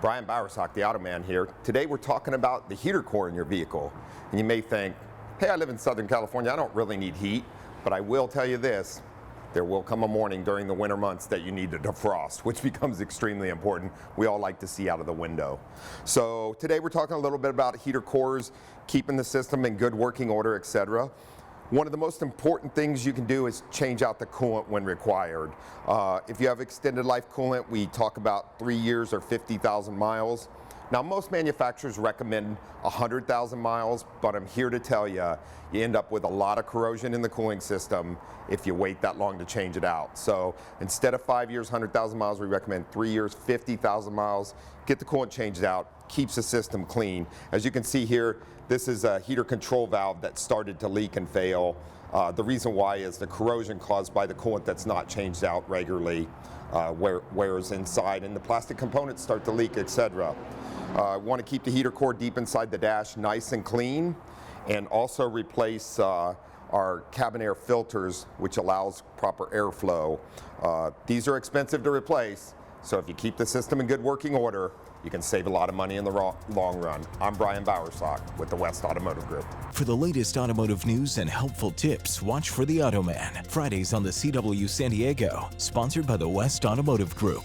Brian Bowersock, the Automan here. Today we're talking about the heater core in your vehicle. And you may think, hey, I live in Southern California, I don't really need heat. But I will tell you this, there will come a morning during the winter months that you need to defrost, which becomes extremely important. We all like to see out of the window. So today we're talking a little bit about heater cores, keeping the system in good working order, etc. One of the most important things you can do is change out the coolant when required. If you have extended life coolant, we talk about 3 years or 50,000 miles. Now, most manufacturers recommend 100,000 miles, but I'm here to tell you, you end up with a lot of corrosion in the cooling system if you wait that long to change it out. So instead of 5 years, 100,000 miles, we recommend 3 years, 50,000 miles. Get the coolant changed out, keeps the system clean. As you can see here, this is a heater control valve that started to leak and fail. The reason why is the corrosion caused by the coolant that's not changed out regularly, wears inside, and the plastic components start to leak, etc. Want to keep the heater core deep inside the dash nice and clean, and also replace our cabin air filters, which allows proper airflow. These are expensive to replace, so if you keep the system in good working order, you can save a lot of money in the long run. I'm Brian Bowersock with the West Automotive Group. For the latest automotive news and helpful tips, watch for The Automan, Fridays on the CW San Diego, sponsored by the West Automotive Group.